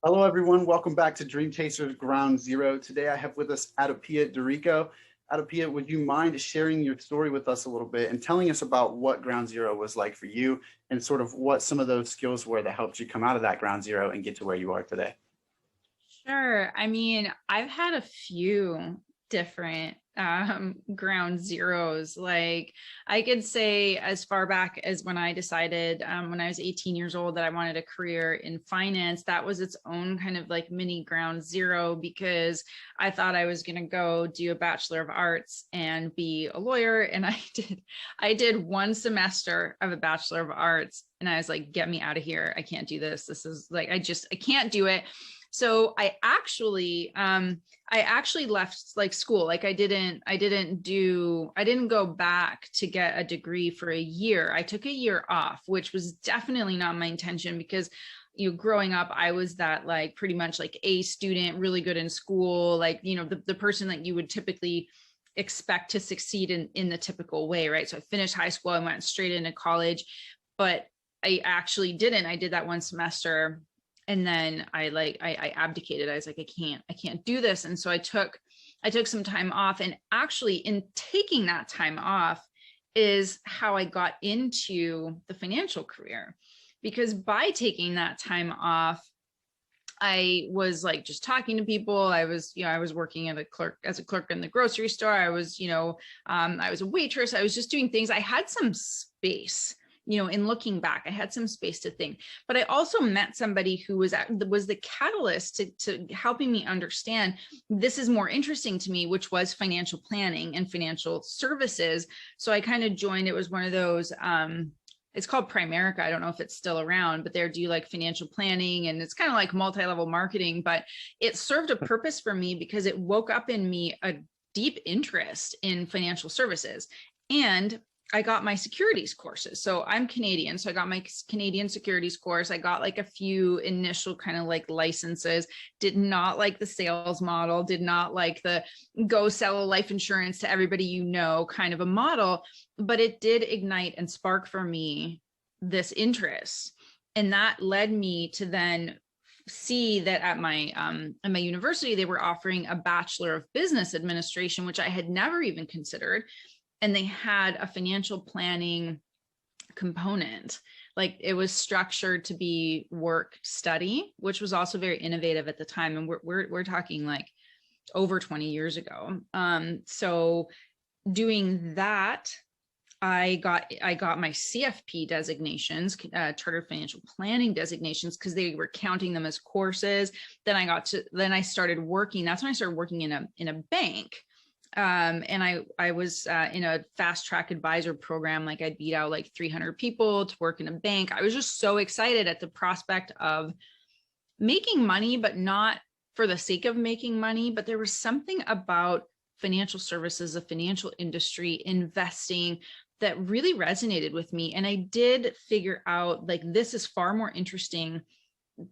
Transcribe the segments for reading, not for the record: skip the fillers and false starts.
Hello, everyone. Welcome back to Dream Chasers Ground Zero. Today, I have with us AdaPia Dorico. AdaPia, would you mind sharing your story with us a little bit and telling us about what Ground Zero was like for you and sort of what some of those skills were that helped you come out of that Ground Zero and get to where you are today? Sure. I mean, I've had a few different ground zeros. Like I could say as far back as when I decided when I was 18 years old that I wanted a career in finance, that was its own kind of like mini ground zero because I thought I was going to go do a Bachelor of Arts and be a lawyer. And I did one semester of a Bachelor of Arts and I was like, get me out of here. I can't do this. This is like, I can't do it. So I actually left like school. Like I didn't go back to get a degree for a year. I took a year off, which was definitely not my intention because growing up, I was that like pretty much like A student, really good in school, like, the person that you would typically expect to succeed in the typical way, right? So I finished high school and went straight into college, but I actually didn't. I did that one semester and then I abdicated. I was like, I can't do this. And so I took some time off, and actually in taking that time off is how I got into the financial career, because by taking that time off, I was like just talking to people. I was working as a clerk in the grocery store. I was a waitress. I was just doing things. I had some space, in looking back, I had some space to think. But I also met somebody who was the catalyst to helping me understand this is more interesting to me, which was financial planning and financial services. So I kind of joined. It was one of those. It's called Primerica. I don't know if it's still around, but they do like financial planning, and it's kind of like multi-level marketing, but it served a purpose for me because it woke up in me a deep interest in financial services. And I got my securities courses. So I'm Canadian. So I got my Canadian securities course. I got like a few initial kind of like licenses, did not like the sales model, did not like the go sell life insurance to everybody, kind of a model, but it did ignite and spark for me this interest. And that led me to then see that at my university, they were offering a Bachelor of Business Administration, which I had never even considered. And they had a financial planning component. Like it was structured to be work study, which was also very innovative at the time. And we're talking like over 20 years ago. So doing that, I got my CFP designations, Chartered Financial Planning designations, because they were counting them as courses. Then I started working. That's when I started working in a bank. And I was in a fast track advisor program. Like I'd beat out like 300 people to work in a bank. I was just so excited at the prospect of making money, but not for the sake of making money. But there was something about financial services, the financial industry, investing that really resonated with me. And I did figure out like this is far more interesting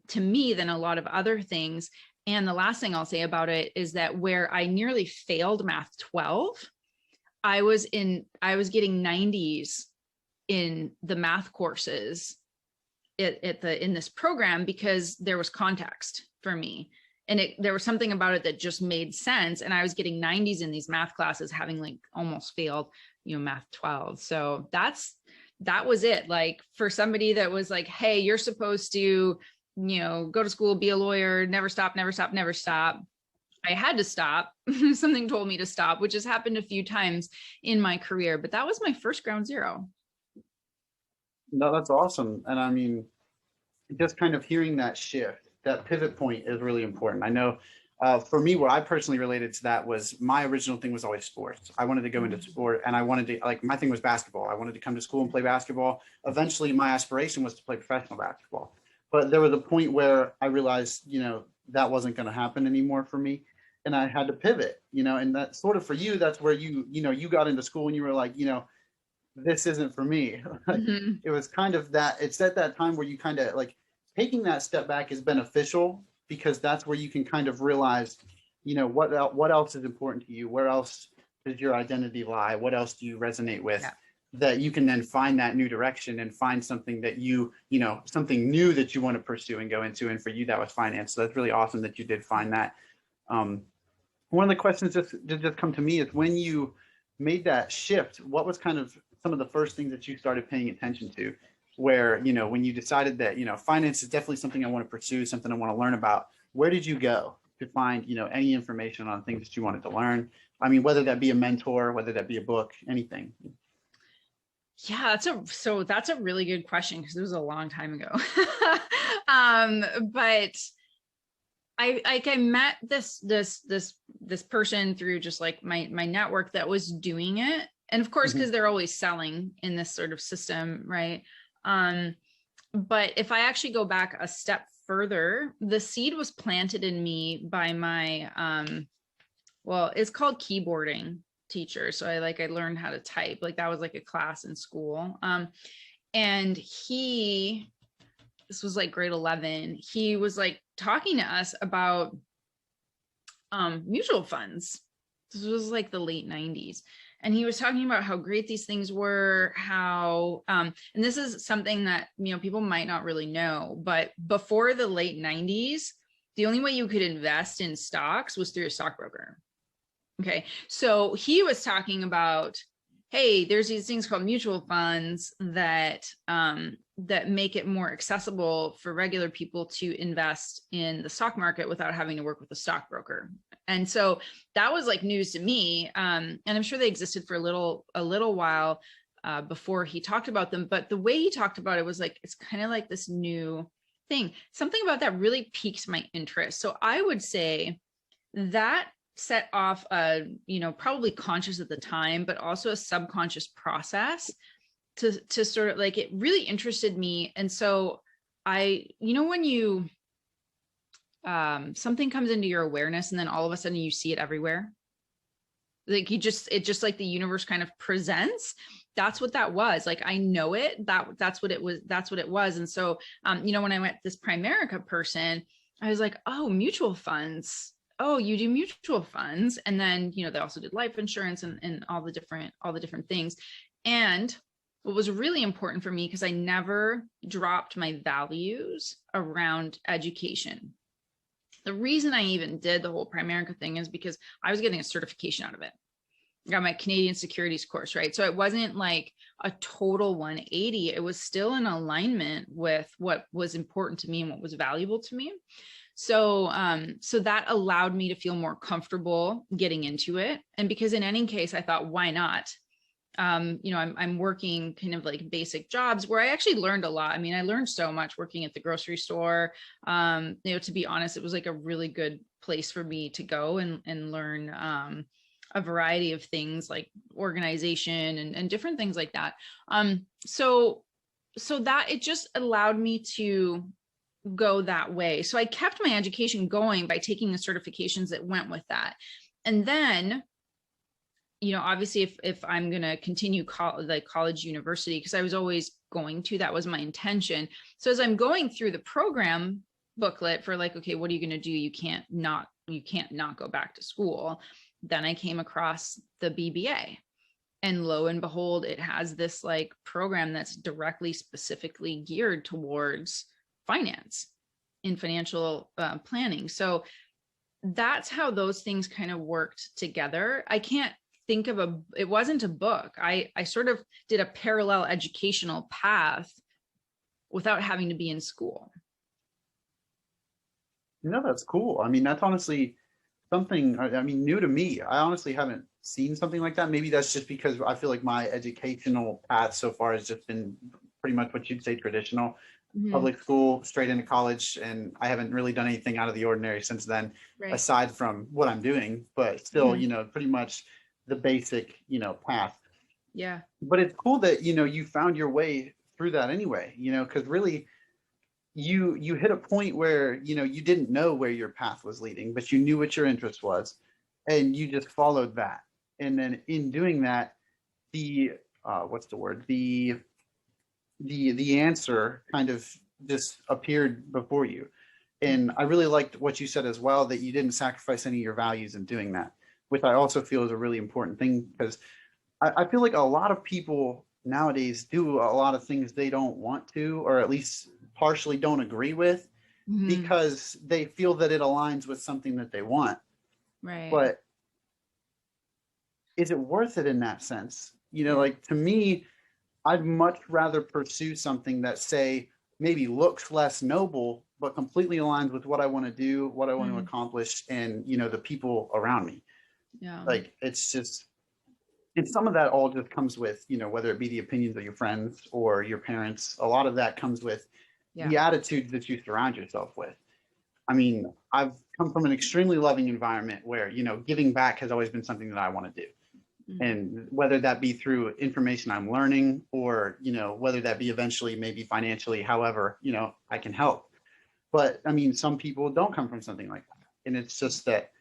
to me than a lot of other things. And the last thing I'll say about it is that where I nearly failed math 12, I was getting 90s in the math courses in this program because there was context for me. And there was something about it that just made sense. And I was getting 90s in these math classes, having like almost failed, math 12. So that was it. Like for somebody that was like, hey, you're supposed to go to school, be a lawyer, never stop, never stop, never stop. I had to stop. Something told me to stop, which has happened a few times in my career, but that was my first ground zero. No, that's awesome. And I mean, just kind of hearing that shift, that pivot point is really important. I know for me, what I personally related to that was my original thing was always sports. I wanted to go into sport, and I wanted to, like, my thing was basketball. I wanted to come to school and play basketball. Eventually, my aspiration was to play professional basketball. But there was a point where I realized, that wasn't going to happen anymore for me. And I had to pivot, and that sort of for you, that's where you got into school and you were like, this isn't for me. Mm-hmm. It was kind of that, it's at that time where you kind of like taking that step back is beneficial because that's where you can kind of realize, what else is important to you? Where else does your identity lie? What else do you resonate with? Yeah. that you can then find that new direction and find something that something new that you want to pursue and go into. And for you, that was finance. So that's really awesome that you did find that. One of the questions just come to me is, when you made that shift, what was kind of some of the first things that you started paying attention to, where, when you decided that, finance is definitely something I want to pursue, something I want to learn about? Where did you go to find, any information on things that you wanted to learn? I mean, whether that be a mentor, whether that be a book, anything. Yeah, that's a really good question, because it was a long time ago. But I met this person through just like my network that was doing it. And of course, because they're always selling in this sort of system, right? But if I actually go back a step further, the seed was planted in me by my well, it's called keyboarding teacher. So I learned how to type. Like, that was like a class in school. And this was like grade 11. He was like talking to us about mutual funds. This was like the late 90s. And he was talking about how great these things were, how, and this is something that, people might not really know, but before the late 90s, the only way you could invest in stocks was through a stockbroker. Okay. So he was talking about, hey, there's these things called mutual funds that make it more accessible for regular people to invest in the stock market without having to work with a stockbroker. And so that was like news to me. And I'm sure they existed for a little while before he talked about them. But the way he talked about it was like, it's kind of like this new thing. Something about that really piqued my interest. So I would say that set off a, probably conscious at the time, but also a subconscious process to sort of like, it really interested me. And so when you, something comes into your awareness and then all of a sudden you see it everywhere, like it just like the universe kind of presents. That's what that was. Like, I know it, that's what it was. And so, when I met this Primerica person, I was like, oh, mutual funds. Oh, you do mutual funds. And then, they also did life insurance and all the different things. And what was really important for me, because I never dropped my values around education. The reason I even did the whole Primerica thing is because I was getting a certification out of it. I got my Canadian securities course, right? So it wasn't like a total 180. It was still in alignment with what was important to me and what was valuable to me. So, so that allowed me to feel more comfortable getting into it. And because in any case, I thought, why not? I'm working kind of like basic jobs where I actually learned a lot. I mean, I learned so much working at the grocery store. To be honest, it was like a really good place for me to go and learn, a variety of things like organization and different things like that. So that it just allowed me to go that way. So I kept my education going by taking the certifications that went with that. And then, obviously if I'm going to continue college, university, because I was always going to, that was my intention. So as I'm going through the program booklet for like, okay, what are you going to do? You can't not go back to school. Then I came across the BBA. And lo and behold, it has this like program that's directly specifically geared towards finance in financial planning. So that's how those things kind of worked together. I can't think of it wasn't a book. I sort of did a parallel educational path without having to be in school. That's cool. I mean, that's honestly something, new to me. I honestly haven't seen something like that. Maybe that's just because I feel like my educational path so far has just been pretty much what you'd say traditional. Public school, straight into college, and I haven't really done anything out of the ordinary since then, right, aside from what I'm doing, but still, pretty much the basic, path. Yeah. But it's cool that, you found your way through that anyway, because really you hit a point where, you didn't know where your path was leading, but you knew what your interest was and you just followed that. And then in doing that, the answer kind of just appeared before you. And I really liked what you said as well, that you didn't sacrifice any of your values in doing that, which I also feel is a really important thing, because I feel like a lot of people nowadays do a lot of things they don't want to, or at least partially don't agree with, Mhm. because they feel that it aligns with something that they want. Right. But is it worth it in that sense? Yeah. Like, to me, I'd much rather pursue something that, say, maybe looks less noble, but completely aligns with what I want to do, what I want to Mm. accomplish, and, the people around me. Yeah. Like, it's just, and some of that all just comes with, whether it be the opinions of your friends or your parents, a lot of that comes with Yeah. the attitudes that you surround yourself with. I mean, I've come from an extremely loving environment where, giving back has always been something that I want to do. Mhm. And whether that be through information I'm learning, or, whether that be eventually maybe financially, however, I can help. But I mean, some people don't come from something like that. And it's just that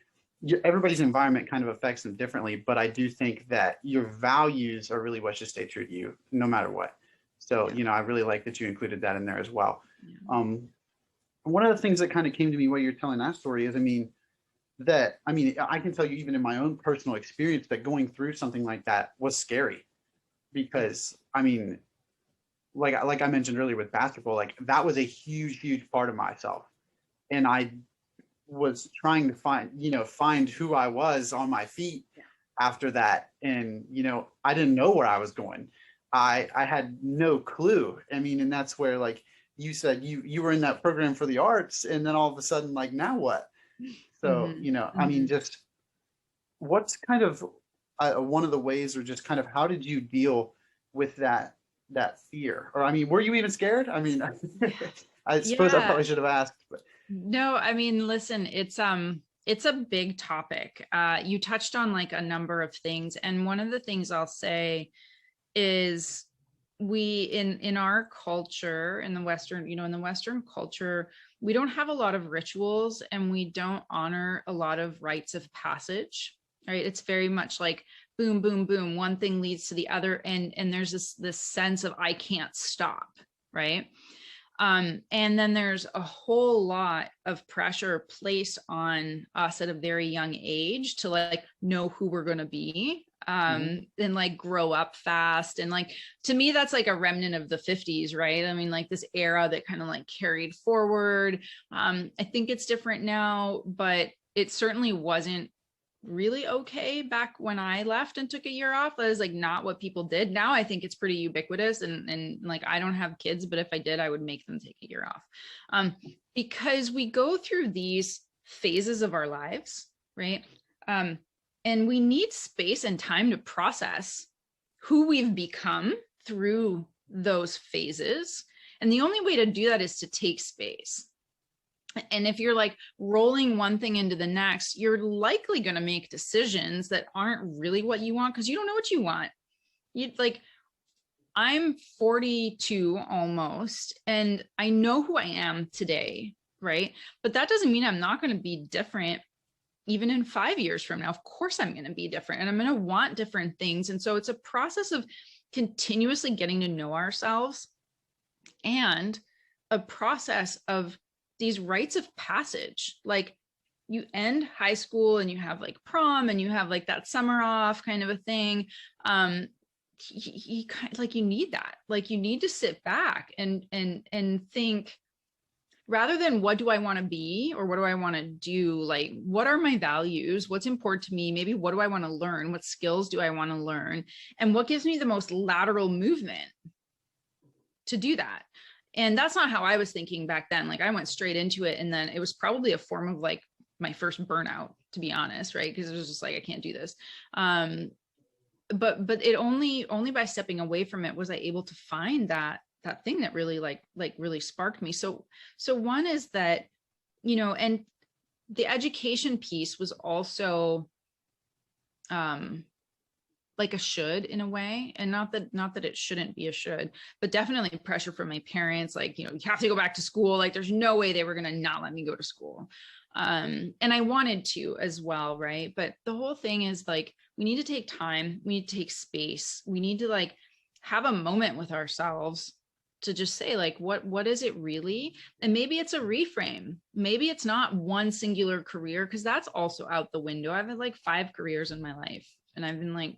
everybody's environment kind of affects them differently. But I do think that your values are really what should stay true to you no matter what. So, Yeah. I really like that you included that in there as well. Yeah. Um, One of the things that kind of came to me while you're telling that story is, I can tell you, even in my own personal experience, that going through something like that was scary. Yeah. Because like I mentioned earlier with basketball, like that was a huge part of myself, and I was trying to find who I was on my feet Yeah. after that. And I didn't know where I was going. I had no clue. I mean, and that's where, like you said, you were in that program for the arts, and then all of a sudden, like, now what? So, Mhm. I mean, Mhm. just what's kind of one of the ways, or just kind of how did you deal with that fear? Or I mean, were you even scared? I mean, Yeah. I suppose I Yeah. probably should have asked, but No, I mean, listen, it's a big topic. You touched on like a number of things, and one of the things I'll say is we in our culture in the Western, in the Western culture, we don't have a lot of rituals and we don't honor a lot of rites of passage, right? It's very much like boom, boom, boom, one thing leads to the other, and there's this sense of I can't stop, right? And then there's a whole lot of pressure placed on us at a very young age to like know who we're going to be, mhm. and like grow up fast. And like, to me, that's like a remnant of the 50s, right? I mean, like this era that kind of like carried forward. I think it's different now, but it certainly wasn't really okay back when I left and took a year off. That is like not what people did. Now I think it's pretty ubiquitous, and like I don't have kids, but if I did, I would make them take a year off. Because we go through these phases of our lives, right? Um, and we need space and time to process who we've become through those phases. And the only way to do that is to take space. And if you're like rolling one thing into the next, you're likely going to make decisions that aren't really what you want because you don't know what you want. You like, I'm 42 almost, and I know who I am today, right? But that doesn't mean I'm not going to be different even in 5 years from now. Of course, I'm going to be different and I'm going to want different things. And so it's a process of continuously getting to know ourselves, and a process of these rites of passage. Like, you end high school and you have like prom and you have like that summer off kind of a thing. Like you need that. Like you need to sit back and think, rather than what do I want to be or what do I want to do, like what are my values, what's important to me, maybe what do I want to learn, what skills do I want to learn, and what gives me the most lateral movement to do that. And that's not how I was thinking back then. Like I went straight into it, and then it was probably a form of like my first burnout, to be honest, right? Because it was just like, I can't do this. But it only by stepping away from it was I able to find that thing that really like really sparked me. So one is that, and the education piece was also like a should, in a way, and not that it shouldn't be a should, but definitely pressure from my parents, like, you have to go back to school. Like there's no way they were going to not let me go to school. And I wanted to as well, right? But the whole thing is like, we need to take time, we need to take space, we need to like have a moment with ourselves to just say like, what is it really? And maybe it's a reframe, maybe it's not one singular career, because that's also out the window. I've had like 5 careers in my life, and I've been like,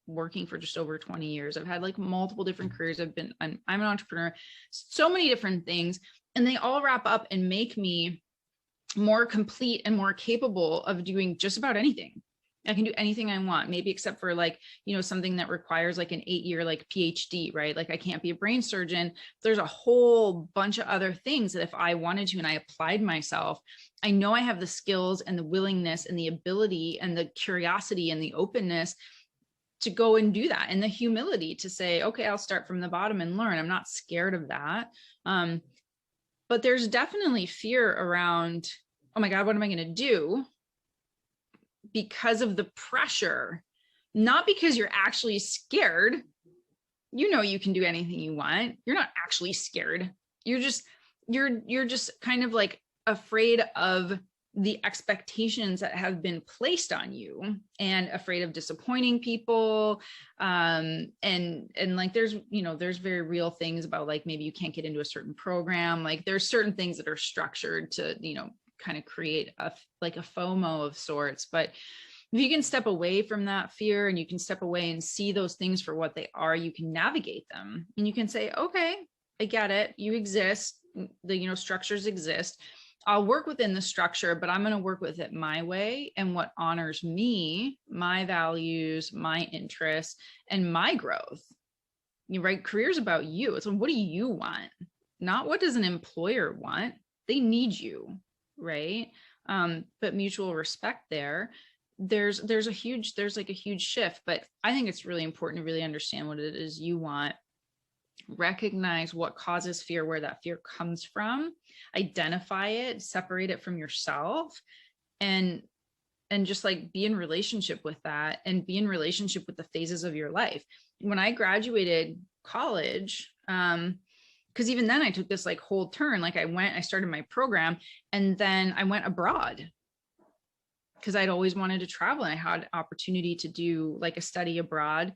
working for just over 20 years. I've had like multiple different careers. I'm an entrepreneur, so many different things, and they all wrap up and make me more complete and more capable of doing just about anything. I can do anything I want, maybe except for like, something that requires like an 8-year like PhD, right? Like I can't be a brain surgeon. There's a whole bunch of other things that if I wanted to and I applied myself, I know I have the skills and the willingness and the ability and the curiosity and the openness to go and do that, and the humility to say, okay, I'll start from the bottom and learn. I'm not scared of that. But there's definitely fear around, oh my God, what am I going to do? Because of the pressure, not because you're actually scared. You can do anything you want. You're not actually scared. You're just kind of like afraid of the expectations that have been placed on you, and afraid of disappointing people. And like there's very real things about like maybe you can't get into a certain program. Like there's certain things that are structured to kind of create a FOMO of sorts. But if you can step away from that fear and you can step away and see those things for what they are, you can navigate them, and you can say, okay, I get it. You exist. The structures exist. I'll work within the structure, but I'm going to work with it my way and what honors me, my values, my interests, and my growth. Right? Career's about you. It's what do you want? Not what does an employer want. They need you. Right. But mutual respect there's like a huge shift, but I think it's really important to really understand what it is you want, recognize what causes fear, where that fear comes from, identify it, separate it from yourself, and just like be in relationship with that, and be in relationship with the phases of your life. When I graduated college, because even then I took this like whole turn. Like I started my program, and then I went abroad because I'd always wanted to travel, and I had opportunity to do like a study abroad,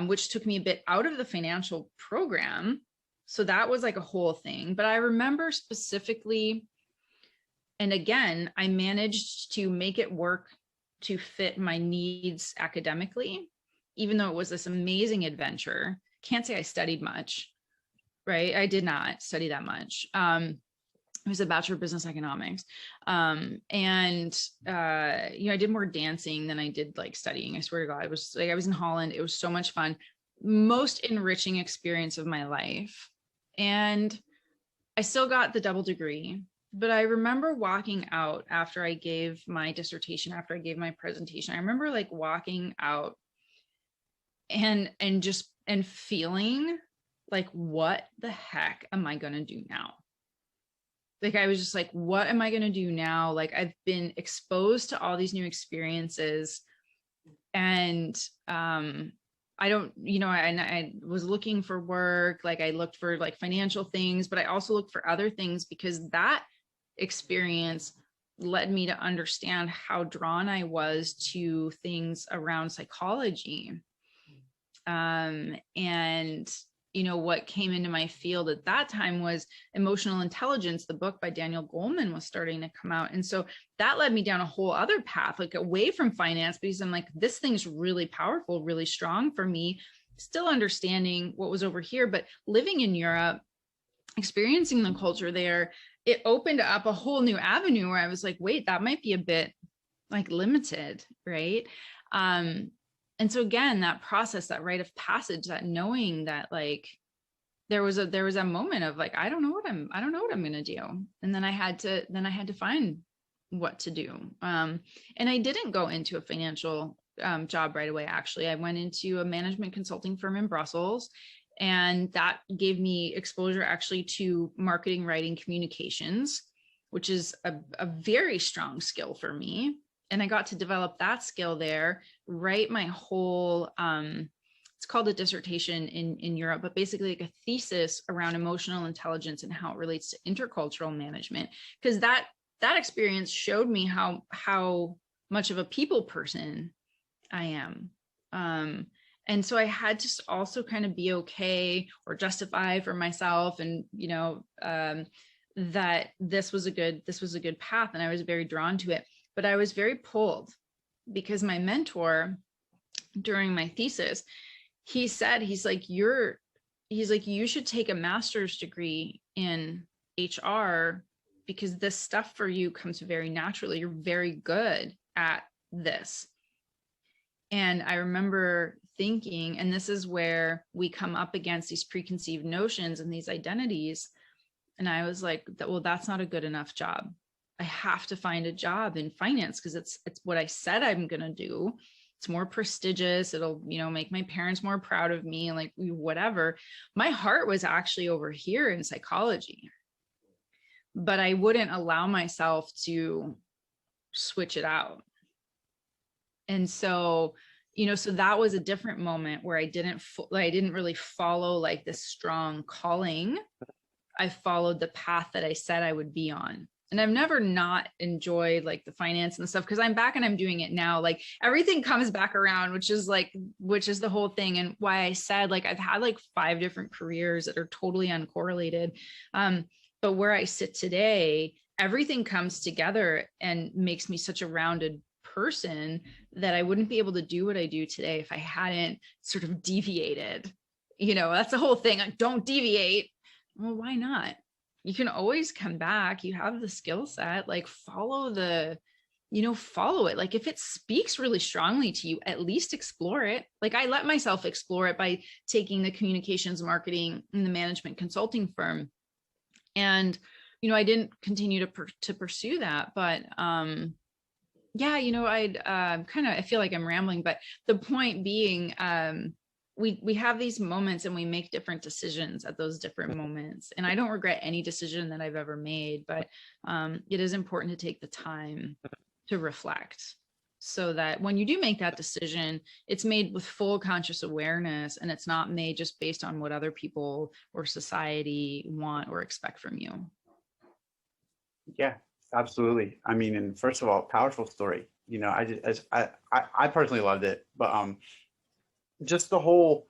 which took me a bit out of the financial program. So that was like a whole thing. But I remember specifically, and again, I managed to make it work to fit my needs academically, even though it was this amazing adventure. Can't say I studied much. Right. I did not study that much. It was a Bachelor of Business Economics. I did more dancing than I did like studying. I swear to God, I was in Holland. It was so much fun. Most enriching experience of my life. And I still got the double degree, but I remember walking out after I gave my dissertation, after I gave my presentation. I remember like walking out and feeling like, what the heck am I going to do now? Like, I was just like, what am I going to do now? Like, I've been exposed to all these new experiences, and I was looking for work. Like I looked for like financial things, but I also looked for other things, because that experience led me to understand how drawn I was to things around psychology. What came into my field at that time was Emotional Intelligence. The book by Daniel Goleman was starting to come out. And so that led me down a whole other path, like away from finance, because I'm like, this thing's really powerful, really strong for me, still understanding what was over here. But living in Europe, experiencing the culture there, it opened up a whole new avenue where I was like, wait, that might be a bit like limited, right? And so again, that process, that rite of passage, that knowing that like there was a moment of like, I don't know what I'm going to do. And then I had to find what to do. And I didn't go into a financial job right away. Actually, I went into a management consulting firm in Brussels, and that gave me exposure actually to marketing, writing, communications, which is a very strong skill for me. And I got to develop that skill there, write my whole, it's called a dissertation in Europe, but basically like a thesis around emotional intelligence and how it relates to intercultural management. Because that experience showed me how much of a people person I am. And so I had to also kind of be okay or justify for myself, and, that this was a good path, and I was very drawn to it. But I was very pulled because my mentor during my thesis, he said, he's like, you should take a master's degree in HR because this stuff for you comes very naturally. You're very good at this. And I remember thinking, and this is where we come up against these preconceived notions and these identities. And I was like, well, that's not a good enough job. I have to find a job in finance because it's what I said I'm going to do. It's more prestigious. It'll, make my parents more proud of me, and like whatever. My heart was actually over here in psychology, but I wouldn't allow myself to switch it out. And so, so that was a different moment where I didn't really follow like this strong calling. I followed the path that I said I would be on. And I've never not enjoyed like the finance and stuff because I'm back and I'm doing it now. Like everything comes back around, which is the whole thing. And why I said like I've had like 5 different careers that are totally uncorrelated. But where I sit today, everything comes together and makes me such a rounded person that I wouldn't be able to do what I do today if I hadn't sort of deviated. That's the whole thing. Like, don't deviate. Well, why not? You can always come back. You have the skill set, like follow it. Like if it speaks really strongly to you, at least explore it. Like I let myself explore it by taking the communications marketing and the management consulting firm. And, I didn't continue to pursue that, but, yeah, I feel like I'm rambling, but the point being, we have these moments and we make different decisions at those different moments. And I don't regret any decision that I've ever made, but it is important to take the time to reflect so that when you do make that decision, it's made with full conscious awareness and it's not made just based on what other people or society want or expect from you. Yeah, absolutely. I mean, and first of all, powerful story. I personally loved it, but just the whole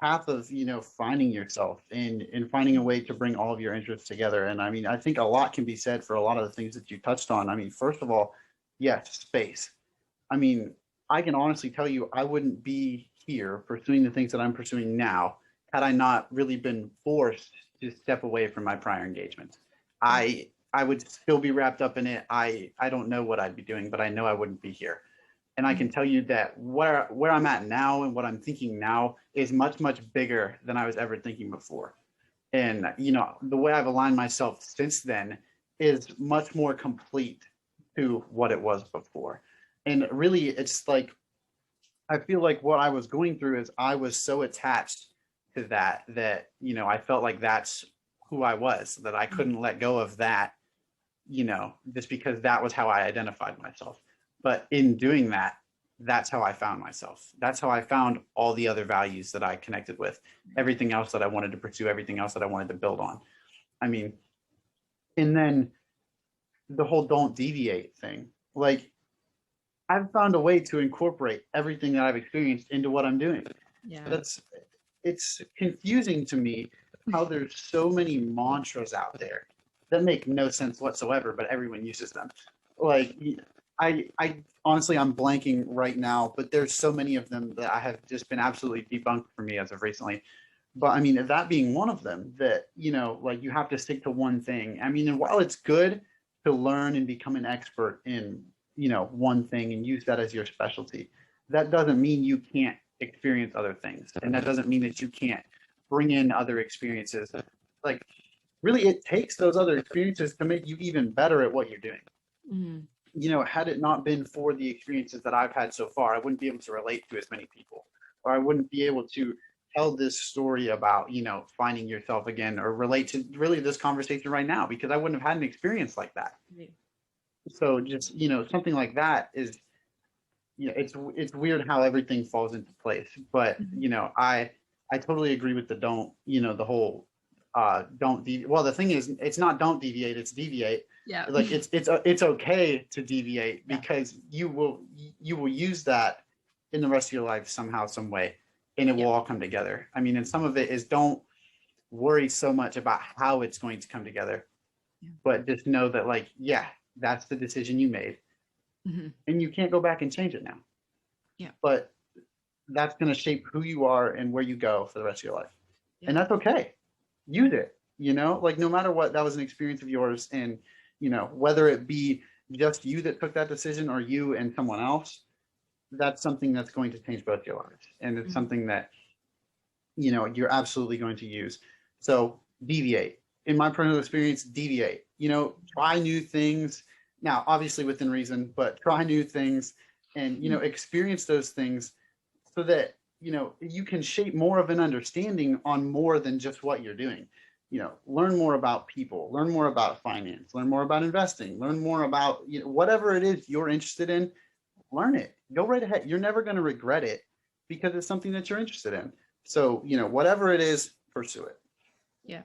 path of finding yourself and finding a way to bring all of your interests together. And I mean, I think a lot can be said for a lot of the things that you touched on. I mean, first of all, yes, space. I mean, I can honestly tell you I wouldn't be here pursuing the things that I'm pursuing now had I not really been forced to step away from my prior engagements. I would still be wrapped up in it. I don't know what I'd be doing, but I know I wouldn't be here. And I can tell you that where I'm at now and what I'm thinking now is much, much bigger than I was ever thinking before. And, the way I've aligned myself since then is much more complete to what it was before. And really, it's like, I feel like what I was going through is I was so attached to that, I felt like that's who I was, that I couldn't let go of that, just because that was how I identified myself. But in doing that, that's how I found myself. That's how I found all the other values that I connected with, everything else that I wanted to pursue, everything else that I wanted to build on. I mean, and then the whole don't deviate thing. Like, I've found a way to incorporate everything that I've experienced into what I'm doing. Yeah. It's confusing to me how there's so many mantras out there that make no sense whatsoever, but everyone uses them. Like, I honestly, I'm blanking right now, but there's so many of them that I have just been absolutely debunked for me as of recently. But I mean, that being one of them, that, like you have to stick to one thing. I mean, and while it's good to learn and become an expert in, one thing and use that as your specialty, that doesn't mean you can't experience other things. And that doesn't mean that you can't bring in other experiences. Like, really, it takes those other experiences to make you even better at what you're doing. Mm-hmm. Had it not been for the experiences that I've had so far, I wouldn't be able to relate to as many people, or I wouldn't be able to tell this story about, finding yourself again, or relate to really this conversation right now, because I wouldn't have had an experience like that. Yeah. So just, something like that is, it's weird how everything falls into place. But, I totally agree with the don't, the whole don't deviate. Well, the thing is, it's not don't deviate, it's deviate. Yeah. Like it's okay to deviate, because you will use that in the rest of your life somehow, some way, and it will all come together. I mean, and some of it is, don't worry so much about how it's going to come together, but just know that, like, that's the decision you made, and you can't go back and change it now. Yeah. But that's going to shape who you are and where you go for the rest of your life. And Yeah. that's okay. Use it, like no matter what, that was an experience of yours. And, whether it be just you that took that decision or you and someone else, that's something that's going to change both your lives. And it's Mhm. something that, you're absolutely going to use. So deviate. In my personal experience, deviate. Try new things. Now, obviously within reason, but try new things and, experience those things so that, you can shape more of an understanding on more than just what you're doing. Learn more about people, learn more about finance, learn more about investing, learn more about, whatever it is you're interested in, learn it. Go right ahead. You're never going to regret it because it's something that you're interested in. So, whatever it is, pursue it. Yeah.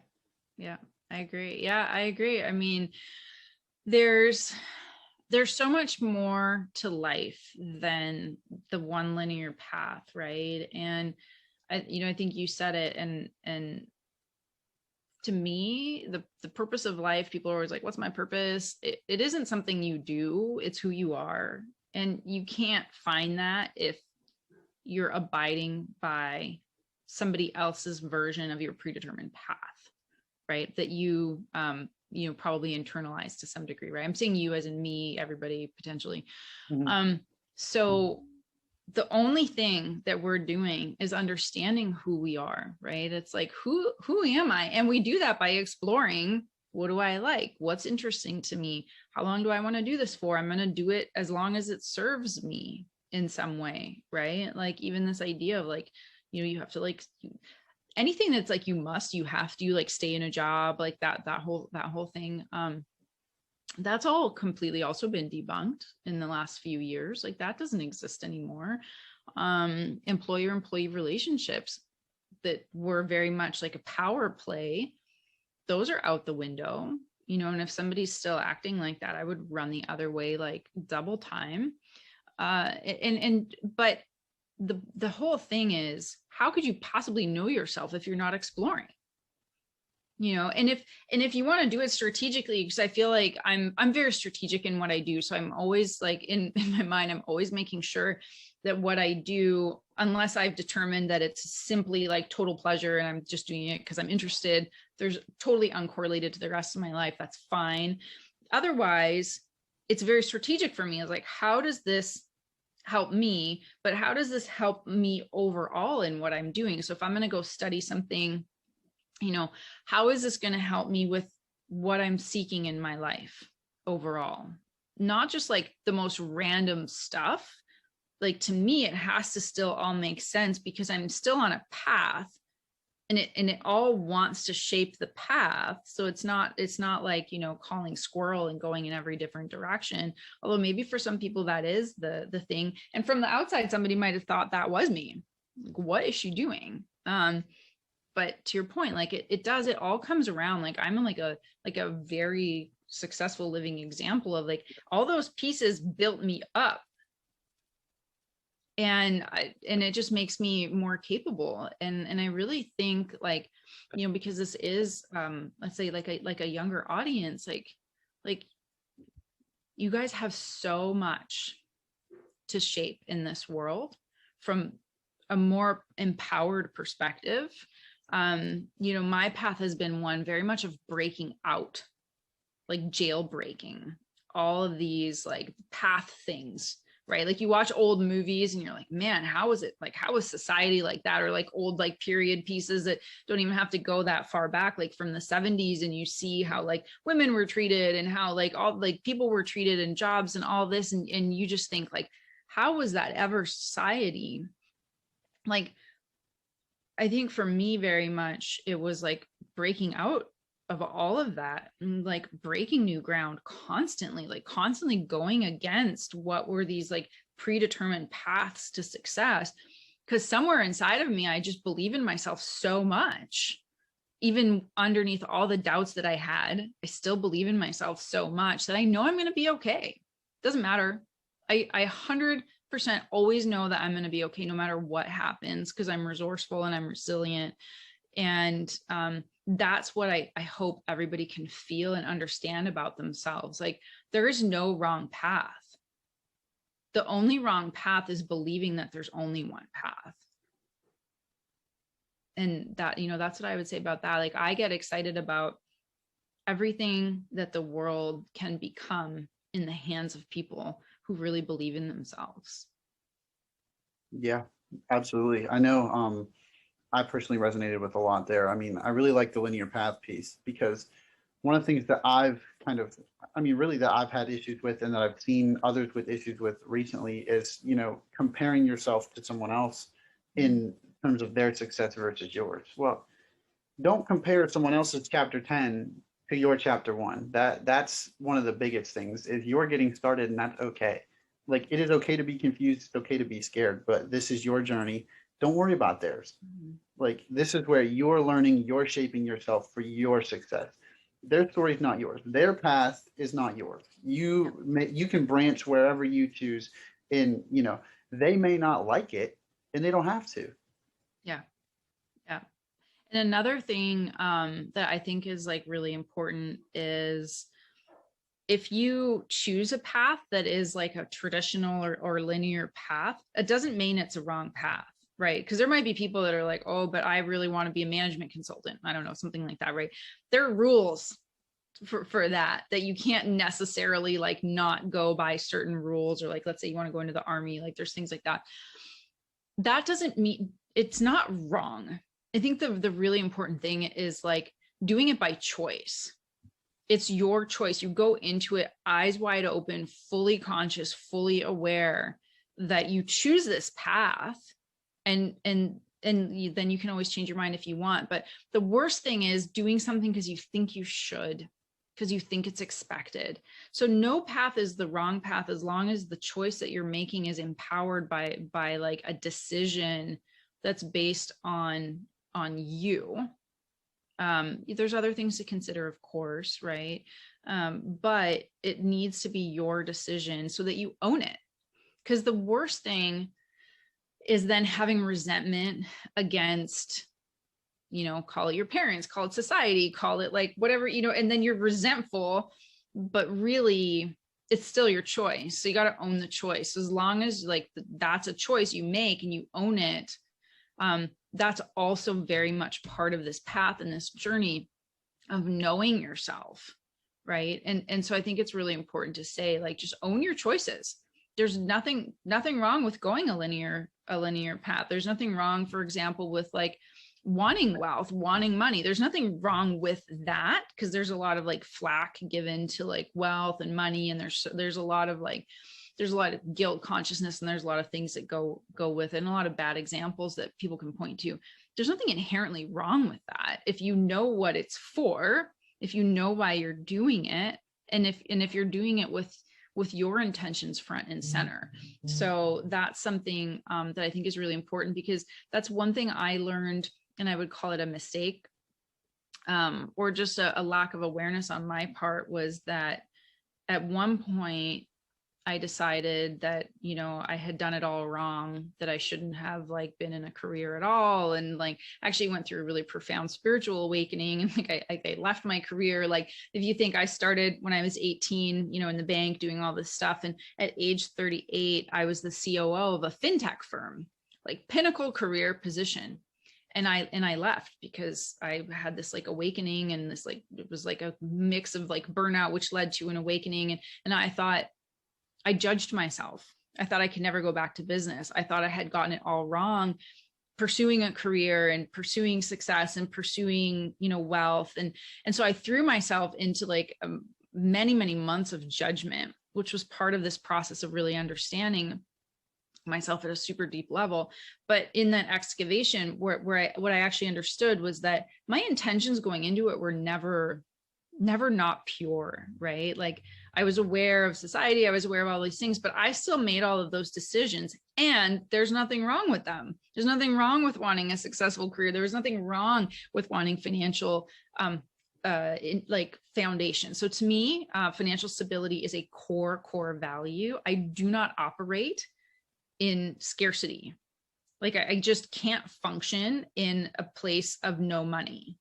Yeah. I agree. Yeah, I agree. I mean, there's so much more to life than the one linear path, right? And I think you said it, and to me, the purpose of life, people are always like, what's my purpose? It isn't something you do, it's who you are. And you can't find that if you're abiding by somebody else's version of your predetermined path, right? That probably internalized to some degree, right? I'm saying you as in me, everybody potentially. Mm-hmm. So the only thing that we're doing is understanding who we are, right? It's like, who am I? And we do that by exploring, what do I like? What's interesting to me? How long do I want to do this for? I'm going to do it as long as it serves me in some way, right? Like even this idea of like, you have to like anything that's like you have to like stay in a job, like that whole thing. That's all completely also been debunked in the last few years. Like that doesn't exist anymore. Employer-employee relationships that were very much like a power play, those are out the window, and if somebody's still acting like that, I would run the other way, like double time. But the whole thing is, how could you possibly know yourself if you're not exploring? And if you want to do it strategically, because I feel like I'm very strategic in what I do, so I'm always like in my mind, I'm always making sure that what I do, unless I've determined that it's simply like total pleasure and I'm just doing it because I'm interested, there's totally uncorrelated to the rest of my life, that's fine. Otherwise, it's very strategic for me. It's like, how does this help me, but how does this help me overall in what I'm doing? So if I'm going to go study something, how is this going to help me with what I'm seeking in my life overall? Not just like the most random stuff. Like to me, it has to still all make sense because I'm still on a path, and it all wants to shape the path. So it's not like, calling squirrel and going in every different direction. Although maybe for some people that is the thing. And from the outside, somebody might have thought that was me. Like, what is she doing? But to your point, like it all comes around. Like I'm like a very successful living example of like all those pieces built me up, and it just makes me more capable. And I really think like, because this is let's say like a younger audience, like you guys have so much to shape in this world from a more empowered perspective. My path has been one very much of breaking out, like jailbreaking all of these like path things, right? Like you watch old movies and you're like, man, how is society like that? Or like old like period pieces that don't even have to go that far back, like from the 70s, and you see how like women were treated and how like all like people were treated in jobs and all this, and you just think like, how was that ever society? Like I think for me, very much, it was like breaking out of all of that and like breaking new ground constantly, like constantly going against what were these like predetermined paths to success. Because somewhere inside of me, I just believe in myself so much. Even underneath all the doubts that I had, I still believe in myself so much that I know I'm going to be okay. Doesn't matter. I 100% always know that I'm going to be okay no matter what happens, because I'm resourceful and I'm resilient. And that's what I hope everybody can feel and understand about themselves. Like there is no wrong path. The only wrong path is believing that there's only one path. And that, that's what I would say about that. Like, I get excited about everything that the world can become in the hands of people who really believe in themselves. Yeah, absolutely. I know I personally resonated with a lot there. I mean, I really like the linear path piece, because one of the things that I've kind of, I mean, really that I've had issues with and that I've seen others with issues with recently is, comparing yourself to someone else in terms of their success versus yours. Well, don't compare someone else's chapter 10 to your chapter 1. That's one of the biggest things, is you're getting started, and that's okay. Like, it is okay to be confused, it's okay to be scared, but this is your journey. Don't worry about theirs. Like, this is where you're learning, you're shaping yourself for your success. Their story is not yours. Their path is not yours. You can branch wherever you choose, and they may not like it, and they don't have to. Yeah. Yeah. And another thing that I think is like really important is, if you choose a path that is like a traditional or linear path, it doesn't mean it's a wrong path, right? Because there might be people that are like, oh, but I really want to be a management consultant. I don't know, something like that, right? There are rules for that you can't necessarily like not go by certain rules, or like, let's say you want to go into the army, like there's things like that. That doesn't mean it's not wrong. I think the really important thing is like doing it by choice. It's your choice. You go into it eyes wide open, fully conscious, fully aware that you choose this path, and then you can always change your mind if you want. But the worst thing is doing something because you think you should, because you think it's expected. So no path is the wrong path, as long as the choice that you're making is empowered by like a decision that's based on you. There's other things to consider, of course, right? But it needs to be your decision so that you own it. Because the worst thing is then having resentment against, call it your parents, call it society, call it like whatever, and then you're resentful, but really it's still your choice. So you got to own the choice. As long as like that's a choice you make and you own it, that's also very much part of this path and this journey of knowing yourself, right? And so I think it's really important to say, like, just own your choices. There's nothing wrong with going a linear path. There's nothing wrong, for example, with like wanting wealth, wanting money. There's nothing wrong with that, because there's a lot of like flack given to like wealth and money, and there's a lot of guilt consciousness, and there's a lot of things that go with it, and a lot of bad examples that people can point to. There's nothing inherently wrong with that if you know what it's for, if you know why you're doing it, and if you're doing it with your intentions front and center. So that's something that I think is really important, because that's one thing I learned, and I would call it a mistake, or just a lack of awareness on my part, was that at one point I decided that, I had done it all wrong, that I shouldn't have like been in a career at all. And like actually went through a really profound spiritual awakening. And like I left my career. Like, if you think I started when I was 18, in the bank doing all this stuff. And at age 38, I was the COO of a fintech firm, like pinnacle career position. And I left because I had this like awakening, and this like, it was like a mix of like burnout, which led to an awakening. And I thought, I judged myself. I thought I could never go back to business. I thought I had gotten it all wrong, pursuing a career and pursuing success and pursuing, wealth. And so I threw myself into like many, many months of judgment, which was part of this process of really understanding myself at a super deep level. But in that excavation, what I actually understood was that my intentions going into it were never not pure, right? Like, I was aware of society, I was aware of all these things, but I still made all of those decisions, and there's nothing wrong with them. There's nothing wrong with wanting a successful career. There was nothing wrong with wanting financial foundation. So to me, financial stability is a core value. I do not operate in scarcity. Like, I just can't function in a place of no money.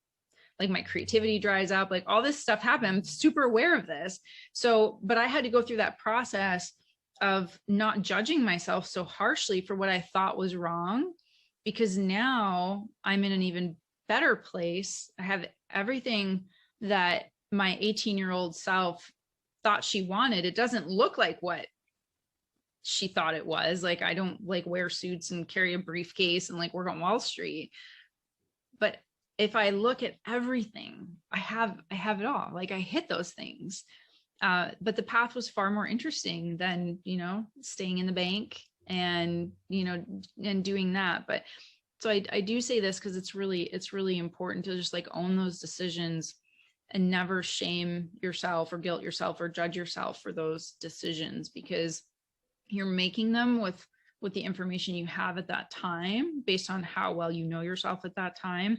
Like, my creativity dries up, like all this stuff happened. I'm super aware of this. So, but I had to go through that process of not judging myself so harshly for what I thought was wrong, because now I'm in an even better place. I have everything that my 18-year-old self thought she wanted. It doesn't look like what she thought it was. Like, I don't like wear suits and carry a briefcase and like work on Wall Street. But if I look at everything, I have it all. Like, I hit those things. But the path was far more interesting than, staying in the bank and, and doing that. But so I do say this because it's really important to just like own those decisions and never shame yourself or guilt yourself or judge yourself for those decisions, because you're making them with the information you have at that time, based on how well you know yourself at that time.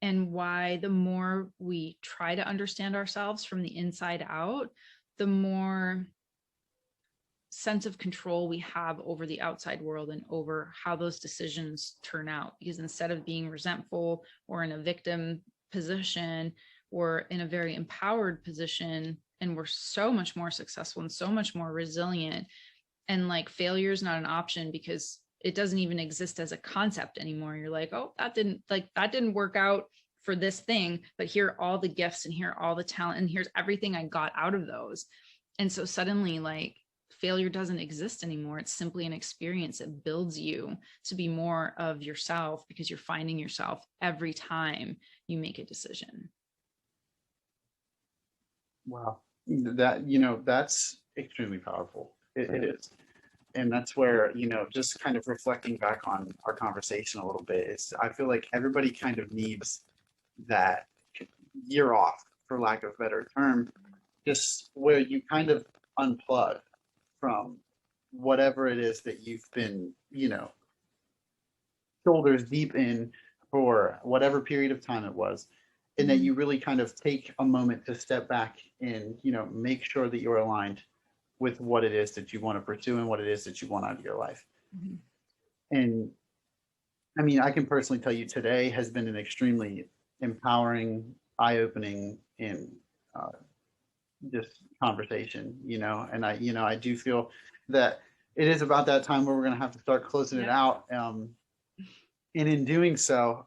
And why the more we try to understand ourselves from the inside out, the more sense of control we have over the outside world and over how those decisions turn out. Because instead of being resentful or in a victim position, we're in a very empowered position, and we're so much more successful and so much more resilient. And like, failure is not an option, because it doesn't even exist as a concept anymore. You're like, oh, that didn't work out for this thing, but here are all the gifts and here are all the talent and here's everything I got out of those. And so suddenly, like, failure doesn't exist anymore. It's simply an experience that builds you to be more of yourself, because you're finding yourself every time you make a decision. Wow. That's extremely powerful. It is. And that's where, just kind of reflecting back on our conversation a little bit, is I feel like everybody kind of needs that year off, for lack of a better term, just where you kind of unplug from whatever it is that you've been, shoulders deep in for whatever period of time it was. And that you really kind of take a moment to step back and, make sure that you're aligned with what it is that you want to pursue and what it is that you want out of your life. Mm-hmm. And I mean, I can personally tell you, today has been an extremely empowering, eye-opening, and just conversation, and I do feel that it is about that time where we're going to have to start closing it out. And in doing so,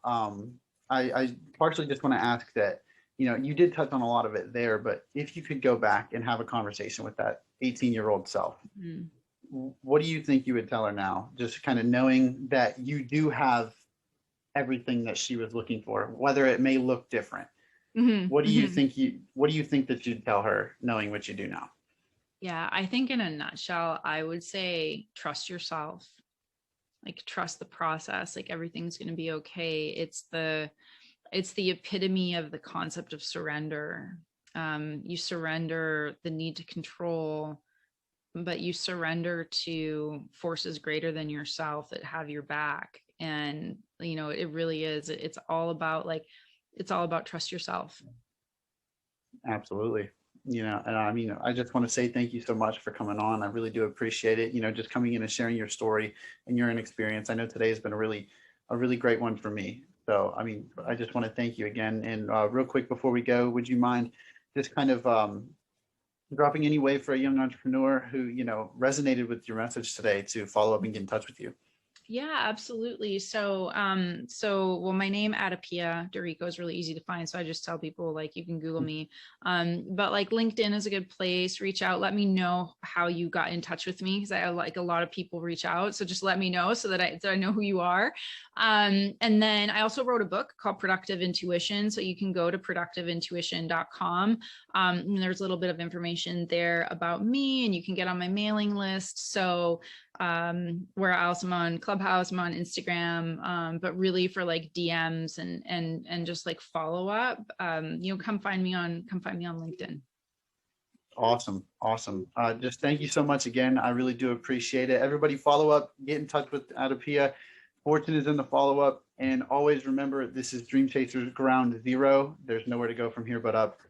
I partially just want to ask that, you did touch on a lot of it there, but if you could go back and have a conversation with that 18-year-old self, what do you think you would tell her now? Just kind of knowing that you do have everything that she was looking for, whether it may look different. What do you think that you'd tell her, knowing what you do now? Yeah, I think in a nutshell, I would say trust yourself. Like, trust the process. Like, everything's going to be okay. It's the epitome of the concept of surrender. You surrender the need to control, but you surrender to forces greater than yourself that have your back. And, it really is. It's all about trust yourself. Absolutely. And I mean, I just want to say thank you so much for coming on. I really do appreciate it. Just coming in and sharing your story and your experience. I know today has been a really great one for me. So, I mean, I just want to thank you again. And real quick before we go, would you mind just kind of dropping any way for a young entrepreneur who, resonated with your message today to follow up and get in touch with you? Yeah, absolutely. So, well, my name, AdaPia Dorico, is really easy to find. So I just tell people, like, you can Google me. But like, LinkedIn is a good place. Reach out. Let me know how you got in touch with me, because I like a lot of people reach out. So just let me know so that I know who you are. And then I also wrote a book called Productive Intuition. So you can go to productiveintuition.com. And there's a little bit of information there about me, and you can get on my mailing list. So where else I'm on Clubhouse, I'm on Instagram, but really for like DMs and just like follow up, come find me on LinkedIn. Awesome. Just thank you so much again. I really do appreciate it. Everybody follow up, get in touch with AdaPia. Fortune is in the follow up, and always remember, this is Dream Chasers Ground Zero. There's nowhere to go from here but up.